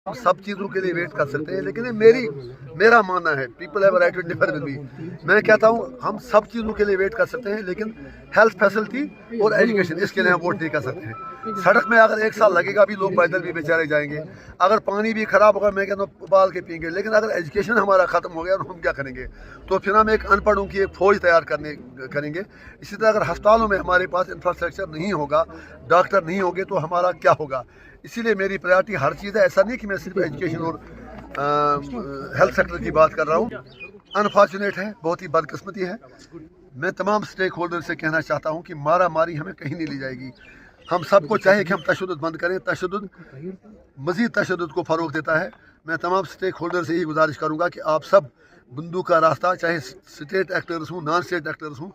हम सब चीज़ों के लिए वेट कर सकते हैं, लेकिन ये मेरा मानना है, people have right to differ with me. मैं कहता हूँ हम सब चीज़ों के लिए वेट कर सकते हैं, लेकिन हेल्थ फैसिलिटी और एजुकेशन, इसके लिए हम वोट नहीं कर सकते हैं। सड़क में अगर 1 साल लगेगा भी, लोग पैदल भी बेचारे जाएंगे। अगर पानी भी ख़राब होगा, मैं कहता हूँ उबाल के पियेंगे। लेकिन अगर एजुकेशन हमारा ख़त्म हो गया तो हम क्या करेंगे? तो फिर हम एक अनपढ़ों की एक फ़ौज तैयार करेंगे। इसी तरह अगर अस्पतालों में हमारे पास इंफ्रास्ट्रक्चर नहीं होगा, डॉक्टर नहीं होंगे, तो हमारा क्या होगा? इसीलिए मेरी प्रायोरिटी हर चीज़ है। ऐसा नहीं कि मैं सिर्फ एजुकेशन और हेल्थ सेक्टर की बात कर रहा हूँ। अनफॉर्चुनेट है, बहुत ही बदकिस्मती है। मैं तमाम स्टेक होल्डर से कहना चाहता हूँ कि मारा मारी हमें कहीं नहीं ले जाएगी। हम सबको चाहिए कि हम तशद्दुद बंद करें। तशद्दुद मज़ीद तशद्दुद को फ़रोग़ देता है। मैं तमाम स्टेक होल्डर से यही गुजारिश करूँगा कि आप सब बंदूक का रास्ता, चाहे स्टेट एक्टर्स हों, नॉन स्टेट एक्टर्स हों,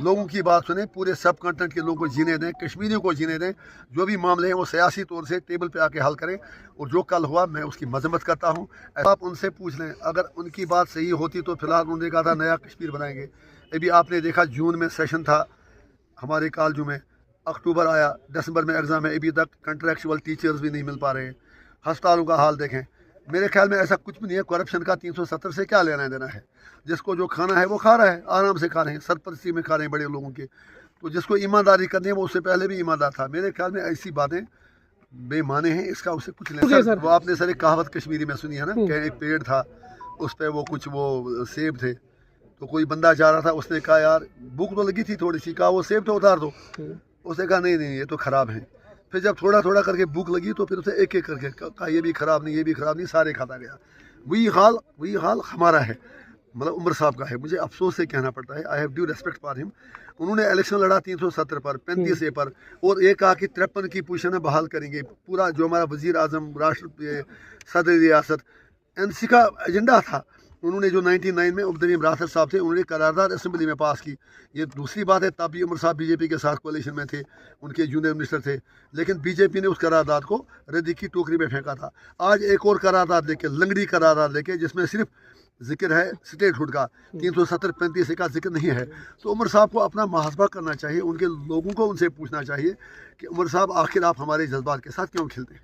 लोगों की बात सुने, पूरे सब कंटेंट के लोगों को जीने दें, कश्मीरियों को जीने दें। जो भी मामले हैं वो सियासी तौर से टेबल पे आके हल करें, और जो कल हुआ मैं उसकी मजम्मत करता हूँ। आप उनसे पूछ लें, अगर उनकी बात सही होती तो फिलहाल उन्होंने कहा था नया कश्मीर बनाएंगे। अभी आपने देखा जून में सेशन था हमारे कॉलेजों में, अक्टूबर आया, दिसंबर में एग्ज़ाम है, अभी तक कंट्रैक्चुअल टीचर्स भी नहीं मिल पा रहे हैं। अस्पतालों का हाल देखें। मेरे ख्याल में ऐसा कुछ भी नहीं है। करप्शन का 370 से क्या लेना देना है? जिसको जो खाना है वो खा रहा है, आराम से खा रहे हैं, सरपरस्ती में खा रहे हैं बड़े लोगों के। तो जिसको ईमानदारी करनी है वो उससे पहले भी ईमानदार था। मेरे ख्याल में ऐसी बातें बेमाने हैं, इसका उससे कुछ लेना। सर, वो आपने सर एक कहावत कश्मीरी में सुनी है ना, कि एक पेड़ था, उस पर वो कुछ वो सेब थे। तो कोई बंदा जा रहा था, उसने कहा यार भूख तो लगी थी थोड़ी सी, कहा वो सेब तो उतार दो। उसने कहा नहीं नहीं, ये तो ख़राब है। फिर जब थोड़ा थोड़ा करके भूख लगी तो फिर उसे एक एक करके कहा ये भी ख़राब नहीं, ये भी ख़राब नहीं, सारे खाता गया। वही हाल हमारा है, मतलब उमर साहब का है। मुझे अफसोस से कहना पड़ता है, I have due respect for him. उन्होंने इलेक्शन लड़ा 370 पर, 35 ए पर, और एक कहा कि 53 की पोजीशन बहाल करेंगे। पूरा जो हमारा वज़ीर आज़म, राष्ट्र सदर रियासत, एनसी का एजेंडा था। उन्होंने जो 99 में उबदरीम रासर साहब थे, उन्होंने करारदाद असेंबली में पास की। ये दूसरी बात है, तब भी उमर साहब बीजेपी के साथ कोalition में थे, उनके जूनियर मिनिस्टर थे, लेकिन बीजेपी ने उस करारदाद को रद्दी की टोकरी में फेंका था। आज एक और करारदाद लेके, लंगड़ी करारदाद लेके, जिसमें सिर्फ जिक्र है स्टेटहुड का, 370-35 का जिक्र नहीं है। तो उमर साहब को अपना मुहासबा करना चाहिए, उनके लोगों को उनसे पूछना चाहिए कि उमर साहब आखिर आप हमारे जज्बात के साथ क्यों खेलते हैं?